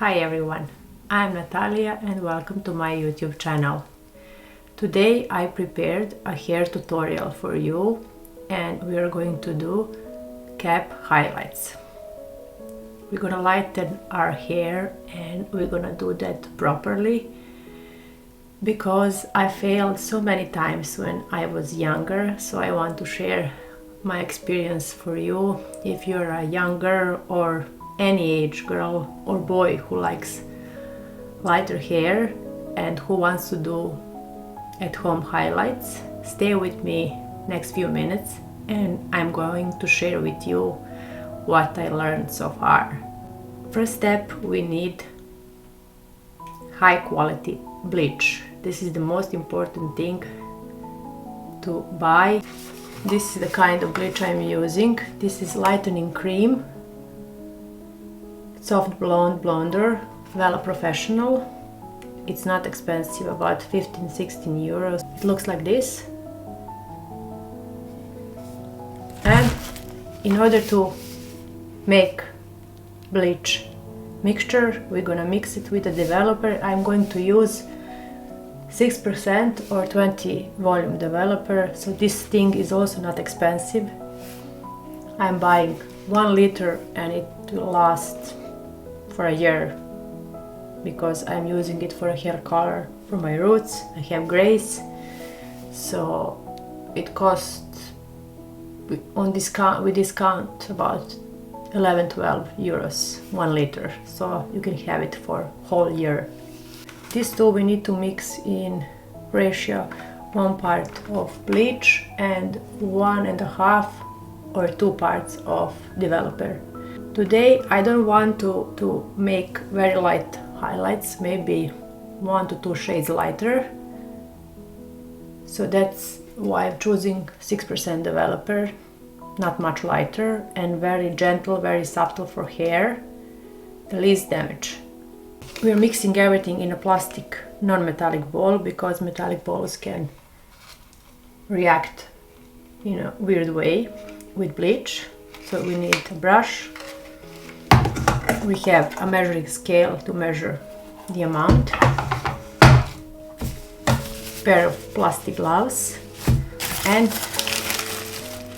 Hi everyone, I'm Natalia and welcome to my YouTube channel. Today I prepared a hair tutorial for you and we are going to do cap highlights. We're gonna lighten our hair and we're gonna do that properly because I failed so many times when I was younger, so I want to share my experience for you if you're a young girl or any age girl or boy who likes lighter hair and who wants to do at-home highlights. Stay with me next few minutes and I'm going to share with you what I learned so far. First step, we need high quality bleach. This is the most important thing to buy. This is the kind of bleach I'm using. This is lightening cream, soft blonde Blondor, Wella Professional. It's not expensive, about 15-16 euros. It looks like this. And in order to make bleach mixture, we're gonna mix it with a developer. I'm going to use 6% or 20 volume developer, so this thing is also not expensive. I'm buying 1 liter and it will last for a year because I'm using it for a hair color for my roots. I have grays, so it costs on discount, we discount about 11-12 euros 1 liter, so you can have it for whole year. These two we need to mix in ratio 1 part of bleach and 1.5 or 2 parts of developer. Today I don't want to make very light highlights, maybe 1 to 2 shades lighter, so that's why I'm choosing 6% developer, not much lighter, and very gentle, very subtle for hair, the least damage. We're mixing everything in a plastic non-metallic bowl because metallic bowls can react in a weird way with bleach. So we need a brush. We have a measuring scale to measure the amount, pair of plastic gloves, and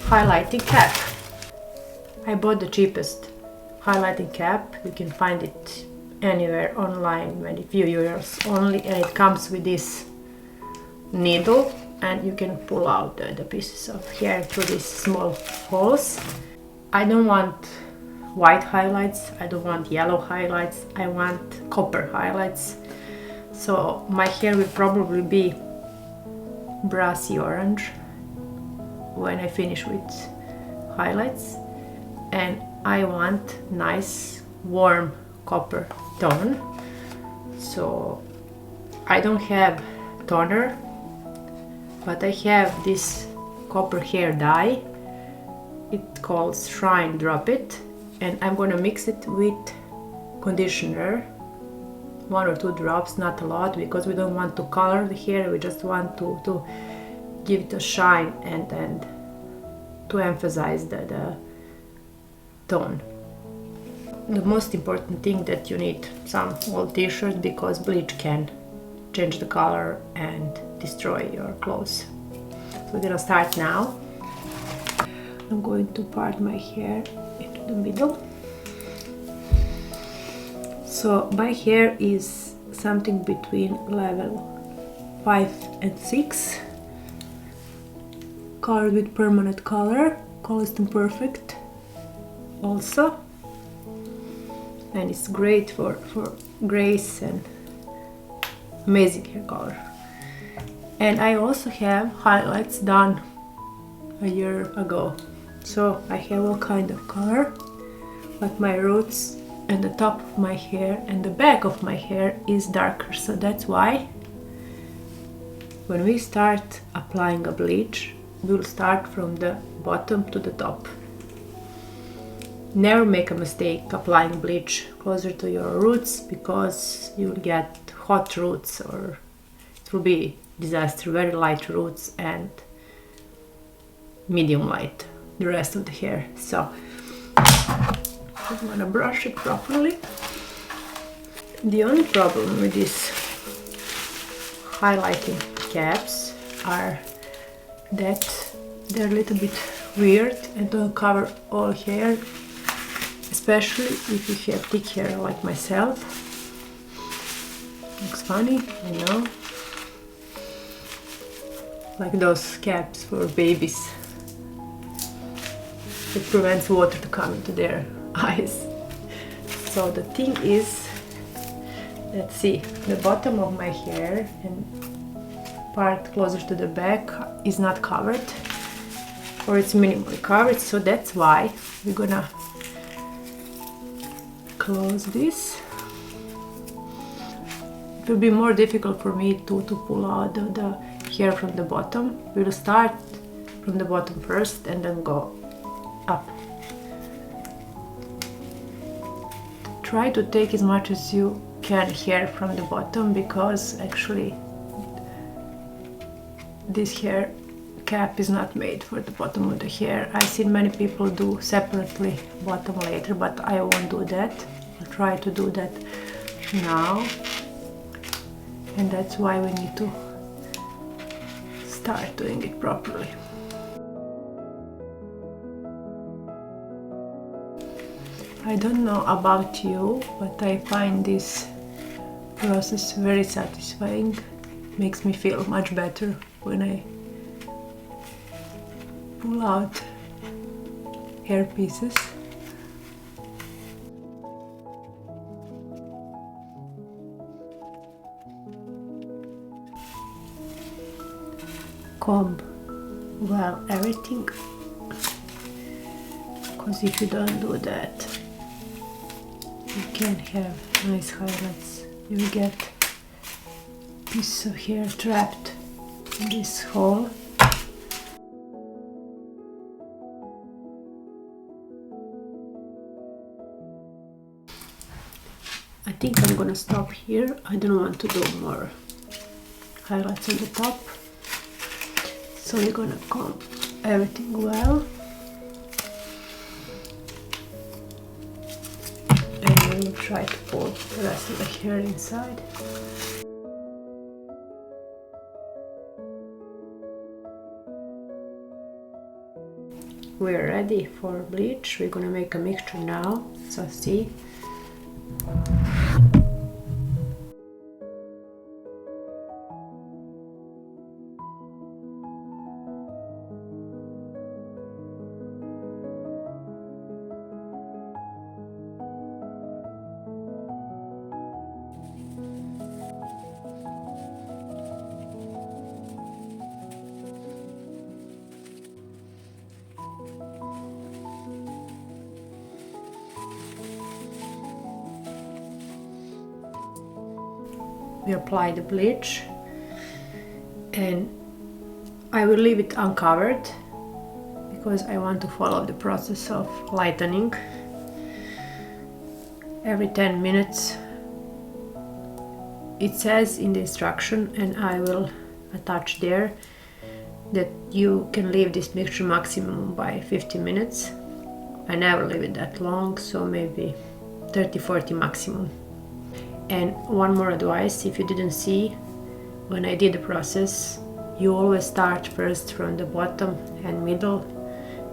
highlighting cap. I bought the cheapest highlighting cap. You can find it anywhere online, maybe few euros only, and it comes with this needle and you can pull out the pieces of hair through these small holes. I don't want white highlights, I don't want yellow highlights, I want copper highlights. So my hair will probably be brassy orange when I finish with highlights, and I want nice warm copper tone. So I don't have toner, but I have this copper hair dye. It calls Shrine Drop It, and I'm gonna mix it with conditioner, 1 or 2 drops, not a lot, because we don't want to color the hair, we just want to give it a shine and to emphasize the tone. The most important thing that you need some old t-shirts because bleach can change the color and destroy your clothes. So we're gonna start now. I'm going to part my hair into the middle. So my hair is something between level 5 and 6, colored with permanent color, Colistin Perfect also, and it's great for grace and amazing hair color. And I also have highlights done a year ago, so I have all kind of color, but my roots and the top of my hair and the back of my hair is darker, so that's why when we start applying a bleach, we'll start from the bottom to the top. Never make a mistake applying bleach closer to your roots because you'll get hot roots or it will be disaster. Very light roots and medium light the rest of the hair. So I'm gonna brush it properly. The only problem with these highlighting caps are that they're a little bit weird and don't cover all hair, especially if you have thick hair like myself. Looks funny, I know. Like those caps for babies. It prevents water to come into their eyes. So the thing is, let's see, the bottom of my hair and part closer to the back is not covered, or it's minimally covered, so that's why we're gonna close this. It will be more difficult for me to pull out the hair from the bottom. We'll start from the bottom first and then go up. Try to take as much as you can hair from the bottom, because actually this hair cap is not made for the bottom of the hair. I've seen many people do separately bottom later, but I won't do that. I'll try to do that now, and that's why we need to start doing it properly. I don't know about you, but I find this process very satisfying. Makes me feel much better when I pull out hair pieces. Comb well everything, because if you don't do that, you can have nice highlights. You will get piece of hair trapped in this hole. I think I'm gonna stop here. I don't want to do more highlights on the top. So we're gonna comb everything well. And we will try to pull the rest of the hair inside. We're ready for bleach. We're gonna make a mixture now. So see. We apply the bleach, and I will leave it uncovered because I want to follow the process of lightening. Every 10 minutes it says in the instruction, and I will attach there, that you can leave this mixture maximum by 50 minutes. I never leave it that long, so maybe 30-40 maximum. And one more advice, if you didn't see when I did the process, you always start first from the bottom and middle,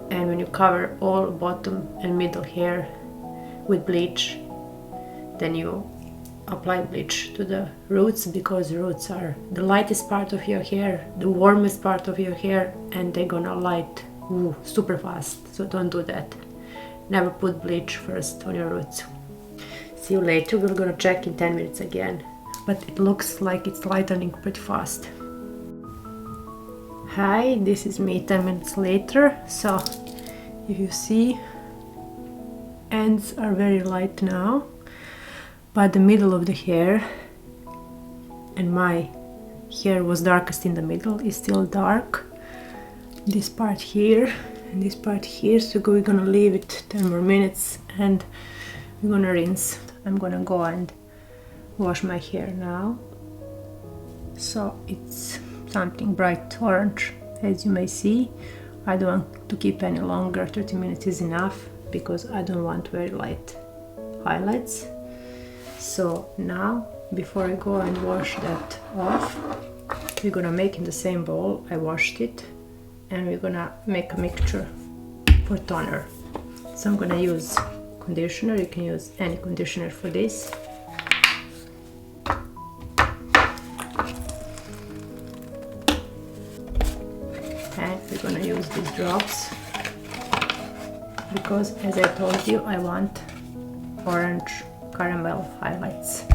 and when you cover all bottom and middle hair with bleach, then you apply bleach to the roots, because roots are the lightest part of your hair, the warmest part of your hair, and they're gonna light super fast, so don't do that. Never put bleach first on your roots. See you later. We're gonna check in 10 minutes again, but it looks like it's lightening pretty fast. Hi, this is me 10 minutes later. So if you see, ends are very light now, but the middle of the hair, and my hair was darkest in the middle, is still dark. This part here and this part here, so we're gonna leave it 10 more minutes and we're gonna rinse. I'm gonna go and wash my hair now. So it's something bright orange, as you may see. I don't want to keep any longer, 30 minutes is enough, because I don't want very light highlights. So now, before I go and wash that off, we're gonna make in the same bowl. I washed it, and we're gonna make a mixture for toner. So I'm gonna use conditioner. You can use any conditioner for this. And we're gonna use these drops because, as I told you, I want orange caramel highlights.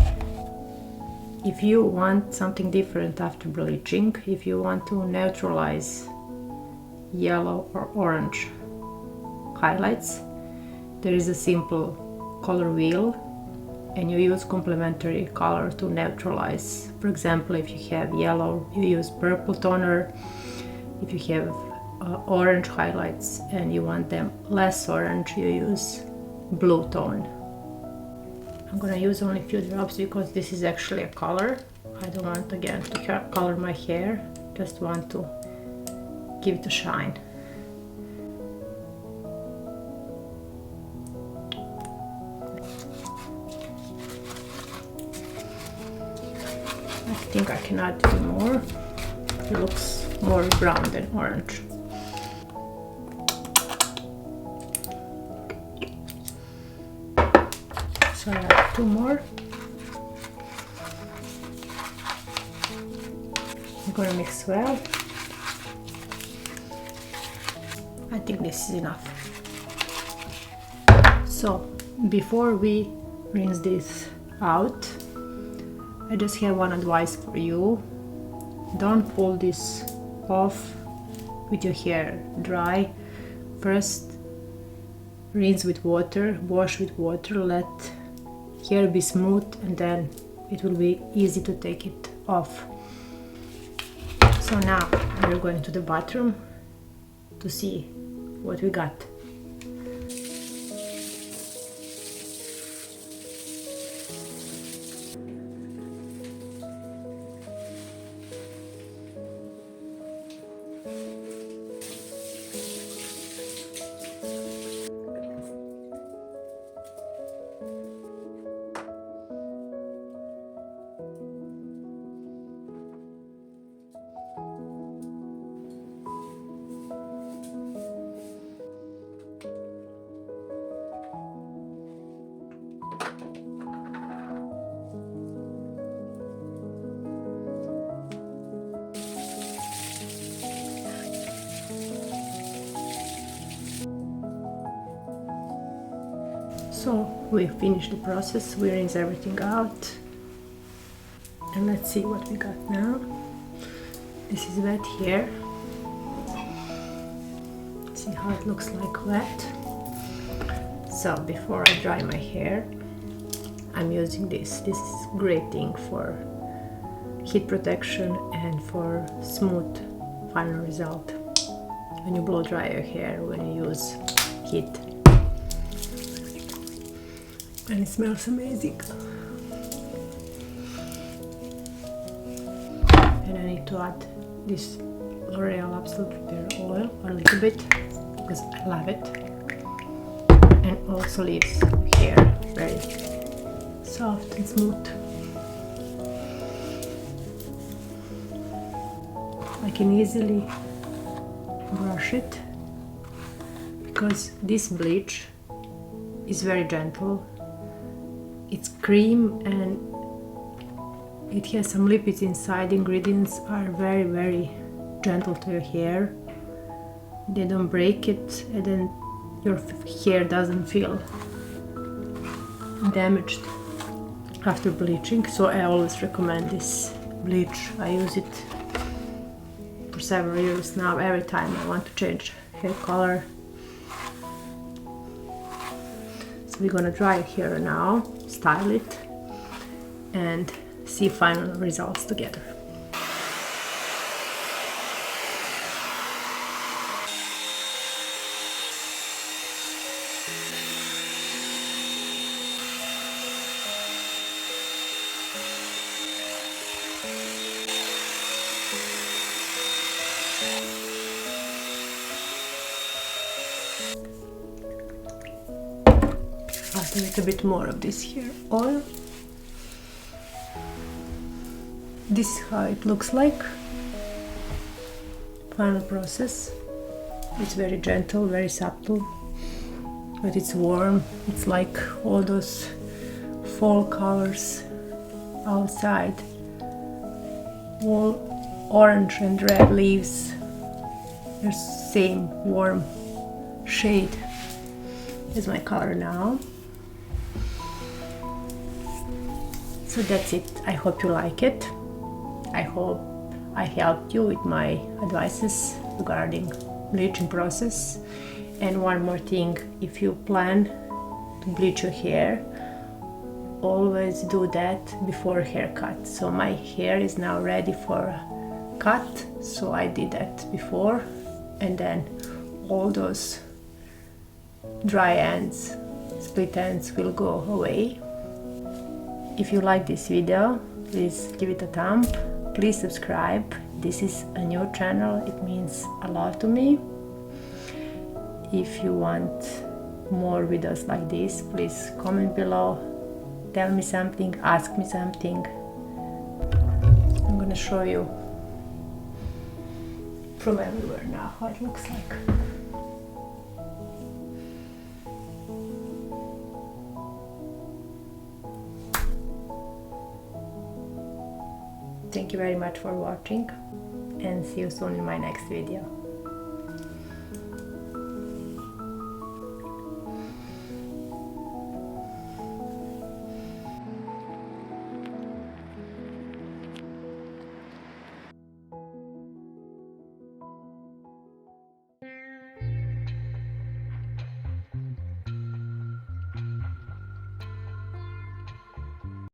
If you want something different after bleaching, if you want to neutralize yellow or orange highlights, there is a simple color wheel, and you use complementary color to neutralize. For example, if you have yellow, you use purple toner. If you have orange highlights and you want them less orange, you use blue tone. I'm gonna use only a few drops because this is actually a color. I don't want again to color my hair, just want to give it a shine. I think I can add a few more. It looks more brown than orange. So I add 2 more. I'm gonna mix well. I think this is enough. So before we rinse this out, I just have one advice for you. Don't pull this off with your hair dry. First rinse with water, wash with water, let hair be smooth, and then it will be easy to take it off. So now we're going to the bathroom to see what we got. So we finished the process, we rinse everything out, and let's see what we got now. This is wet hair. See how it looks like wet. So before I dry my hair, I'm using this. This is great thing for heat protection and for smooth final result when you blow dry your hair, when you use heat. And it smells amazing. And I need to add this L'Oreal Absolute Repair Oil a little bit because I love it, and also leaves hair very soft and smooth. I can easily brush it because this bleach is very gentle. It's cream and it has some lipids inside. The ingredients are very, very gentle to your hair. They don't break it, and then your hair doesn't feel damaged after bleaching. So I always recommend this bleach. I use it for several years now. Every time I want to change hair color. So we're gonna dry it here now, style it, and see final results together. Add a little bit more of this hair oil. This is how it looks like. Final process. It's very gentle, very subtle, but it's warm. It's like all those fall colors outside. All orange and red leaves. They're same warm shade as my color now. So that's it. I hope you like it. I hope I helped you with my advices regarding bleaching process. And one more thing, if you plan to bleach your hair, always do that before haircut. So my hair is now ready for cut, so I did that before, and then all those dry ends, split ends will go away. If you like this video, please give it a thumb. Please subscribe. This is a new channel, it means a lot to me. If you want more videos like this, please comment below, tell me something, ask me something. I'm gonna show you from everywhere now how it looks like. Thank you very much for watching, and see you soon in my next video.